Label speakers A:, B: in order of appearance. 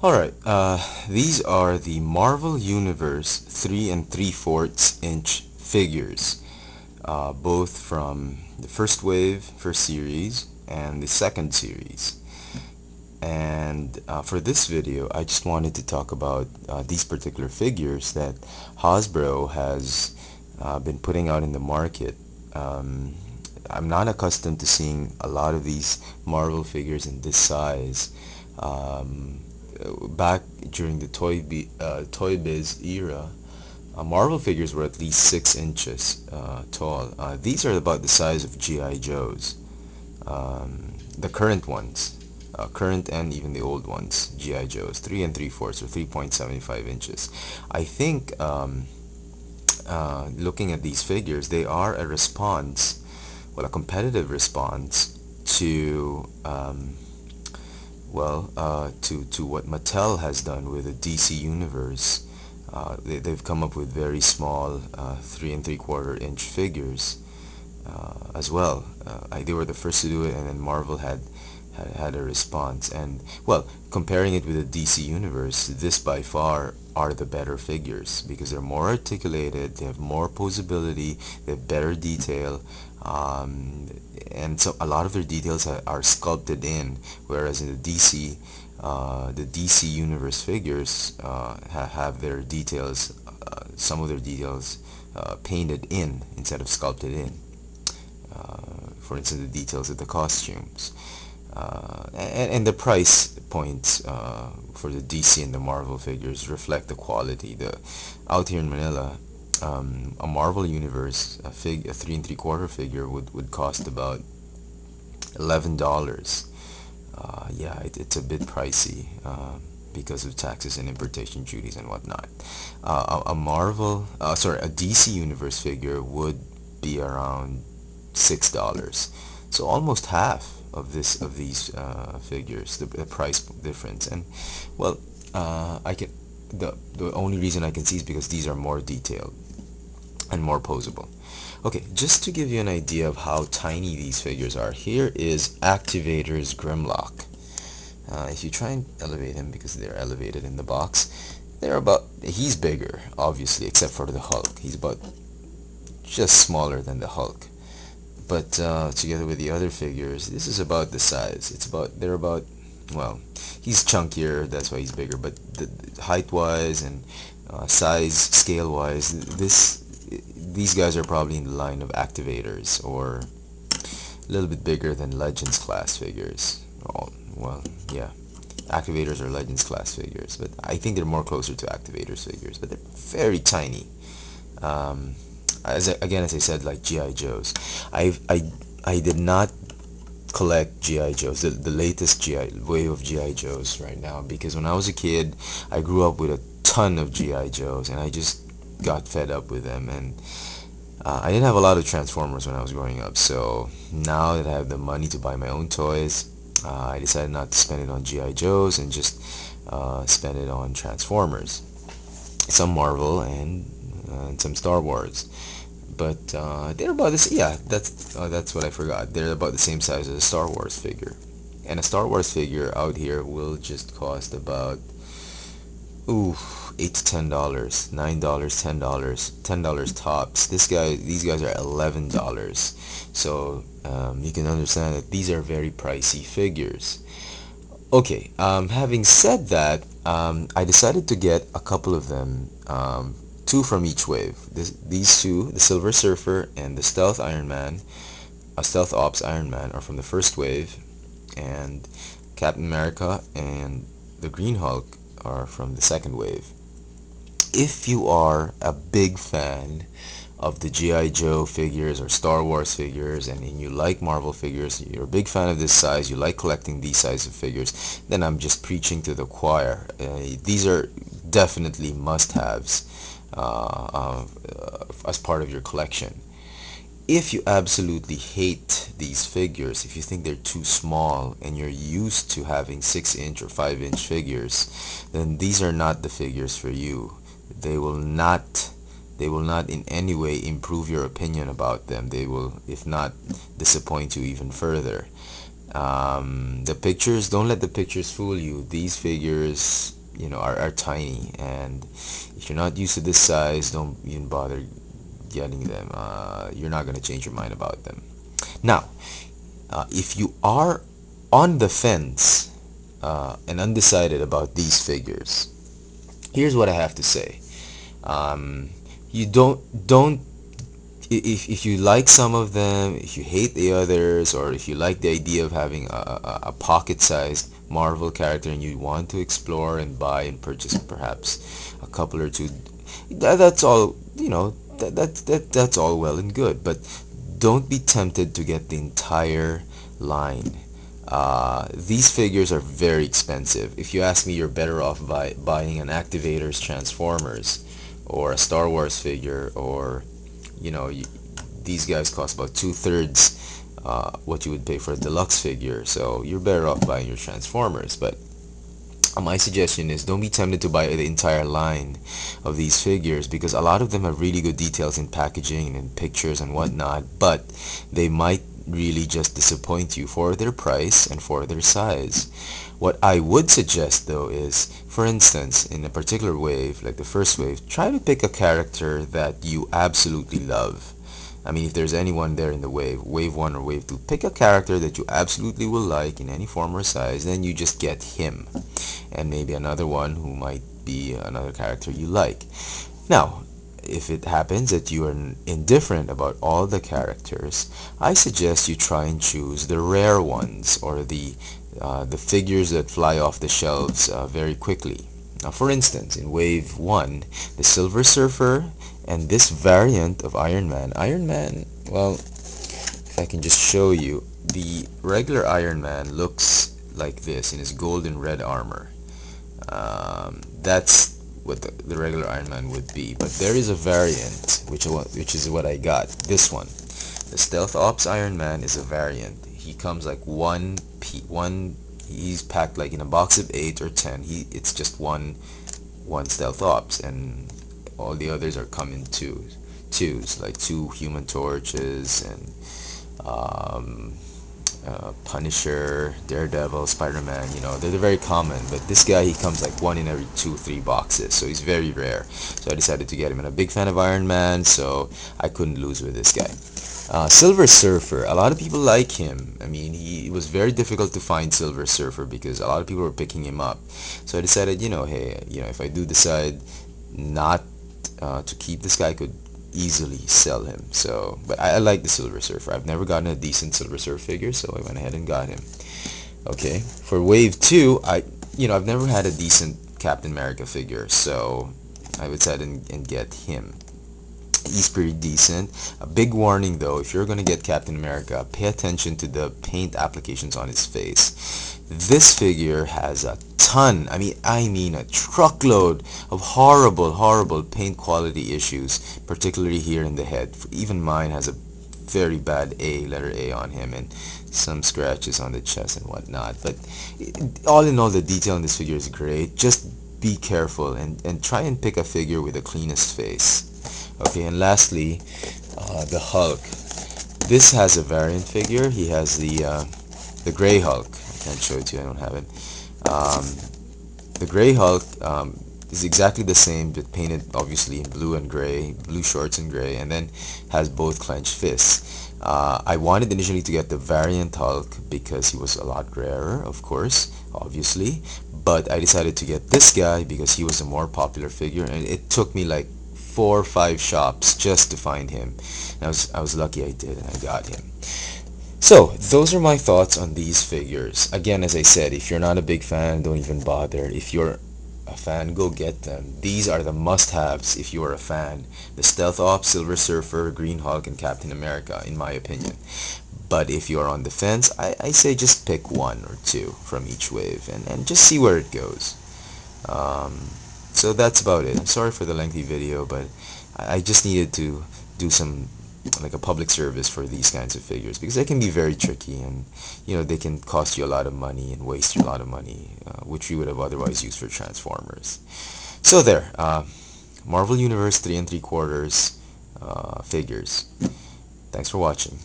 A: Alright, these are the Marvel Universe 3 and 3/4 inch figures, both from the first wave, first series, and the second series. And for this video, I just wanted to talk about these particular figures that Hasbro has been putting out in the market. I'm not accustomed to seeing a lot of these Marvel figures in this size. Back during the Toy Biz era, Marvel figures were at least 6 inches tall. These are about the size of G.I. Joes. The current ones, current and even the old ones, G.I. Joes, 3 and 3/4 or 3.75 inches. I think looking at these figures, they are a response, well, a competitive response to to what Mattel has done with the DC Universe. They've come up with very small 3 and 3/4 inch figures as well. They were the first to do it, and then Marvel had a response. And well, comparing it with the DC Universe, this by far are the better figures because they're more articulated, they have more posability, they have better detail, and so a lot of their details are sculpted in, whereas in the DC Universe figures have their details, some of their details painted in instead of sculpted in. For instance, the details of the costumes. And the price points for the DC and the Marvel figures reflect the quality. Out here in Manila, a Marvel Universe a 3 and 3/4 figure would cost about $11. Yeah, it's a bit pricey because of taxes and importation duties and whatnot. A DC Universe figure would be around $6. So almost half of these figures, the price difference. And well, I can the only reason I can see is because these are more detailed and more posable. Okay, just to give you an idea of how tiny these figures are, here is Activator's Grimlock. If you try and elevate him, because they're elevated in the box, he's bigger, obviously, except for the Hulk. He's about just smaller than the Hulk. But together with the other figures, this is about the size. Well, he's chunkier, that's why he's bigger, but height-wise and size scale-wise, these guys are probably in the line of Activators, or a little bit bigger than Legends class figures. Oh, well, yeah, Activators are Legends class figures, but I think they're more closer to Activators figures, but they're very tiny. As I said, like G.I. Joes. I did not collect G.I. Joes, the latest wave of G.I. Joes right now, because when I was a kid, I grew up with a ton of G.I. Joes, and I just got fed up with them. And I didn't have a lot of Transformers when I was growing up, so now that I have the money to buy my own toys, I decided not to spend it on G.I. Joes and just spend it on Transformers, some Marvel, and some Star Wars. But they're about this. Yeah, that's what I forgot. They're about the same size as a Star Wars figure, and a Star Wars figure out here will just cost about $8 to $10, $9, $10 tops. These guys are $11. So you can understand that these are very pricey figures. Okay, having said that, I decided to get a couple of them, two from each wave. These two, the Silver Surfer and the Stealth Iron Man, Stealth Ops Iron Man, are from the first wave, and Captain America and the Green Hulk are from the second wave. If you are a big fan of the G.I. Joe figures or Star Wars figures, and you like Marvel figures, you're a big fan of this size, you like collecting these size of figures, then I'm just preaching to the choir. These are definitely must-haves as part of your collection. If you absolutely hate these figures, if you think they're too small and you're used to having 6-inch or 5-inch figures, then these are not the figures for you. They will not in any way improve your opinion about them. They will, if not, disappoint you even further. The pictures, don't let the pictures fool you. These figures, are tiny, and if you're not used to this size, don't even bother getting them. You're not going to change your mind about them. Now, if you are on the fence and undecided about these figures, here's what I have to say. Um, you don't if you like some of them, if you hate the others, or if you like the idea of having a pocket-sized Marvel character and you want to explore and buy and purchase perhaps a couple or two, that's all, that's all well and good, but don't be tempted to get the entire line. These figures are very expensive. If you ask me, you're better off by buying an Activator's Transformers or a Star Wars figure, or these guys cost about two-thirds what you would pay for a deluxe figure, so you're better off buying your Transformers. But my suggestion is, don't be tempted to buy the entire line of these figures, because a lot of them have really good details in packaging and pictures and whatnot, but they might really just disappoint you for their price and for their size. What I would suggest though is, for instance, in a particular wave, like the first wave, try to pick a character that you absolutely love. I mean, if there's anyone there in the wave 1 or wave 2, pick a character that you absolutely will like in any form or size, then you just get him. And maybe another one who might be another character you like. Now, if it happens that you are indifferent about all the characters, I suggest you try and choose the rare ones, or the figures that fly off the shelves very quickly. Now, for instance, in Wave 1, the Silver Surfer and this variant of Iron Man. Iron Man, well, if I can just show you, the regular Iron Man looks like this in his gold and red armor. That's what the regular Iron Man would be. But there is a variant, which is what I got. This one. The Stealth Ops Iron Man is a variant. He comes like he's packed like in a box of 8 or 10. It's just one Stealth Ops, and all the others are come in twos, like 2 Human Torches and Punisher, Daredevil, Spider-Man. They're very common, but this guy, he comes like 1 in every 2-3 boxes, so he's very rare. So I decided to get him, and I'm a big fan of Iron Man, so I couldn't lose with this guy. Silver Surfer, a lot of people like him. I mean, it was very difficult to find Silver Surfer because a lot of people were picking him up. So I decided, hey, if I do decide not to keep this guy, I could easily sell him. So, but I like the Silver Surfer. I've never gotten a decent Silver Surfer figure, so I went ahead and got him. Okay, for Wave 2, I've never had a decent Captain America figure, so I would decided and get him. He's pretty decent. A big warning though, if you're gonna get Captain America, pay attention to the paint applications on his face. This figure has a ton, I mean a truckload of horrible paint quality issues, particularly here in the head. Even mine has a very bad letter A on him, and some scratches on the chest and whatnot. But all in all, the detail in this figure is great. Just be careful and try and pick a figure with the cleanest face. Okay, and lastly, the Hulk. This has a variant figure. He has the Gray Hulk. I can't show it to you, I don't have it. The Gray Hulk is exactly the same, but painted obviously in blue and gray, blue shorts and gray, and then has both clenched fists. I wanted initially to get the variant Hulk because he was a lot rarer, of course, obviously, but I decided to get this guy because he was a more popular figure, and it took me like 4 or 5 shops just to find him. And I was lucky I did, and I got him. So those are my thoughts on these figures. Again, as I said, if you're not a big fan, don't even bother. If you're a fan, go get them. These are the must-haves if you are a fan. The Stealth Ops, Silver Surfer, Green Hulk, and Captain America, in my opinion. But if you are on the fence, I say just pick 1 or 2 from each wave and just see where it goes. So that's about it. I'm sorry for the lengthy video, but I just needed to do some, like a public service for these kinds of figures, because they can be very tricky, and they can cost you a lot of money and waste you a lot of money, which you would have otherwise used for Transformers. So there, Marvel Universe 3 3/4 figures. Thanks for watching.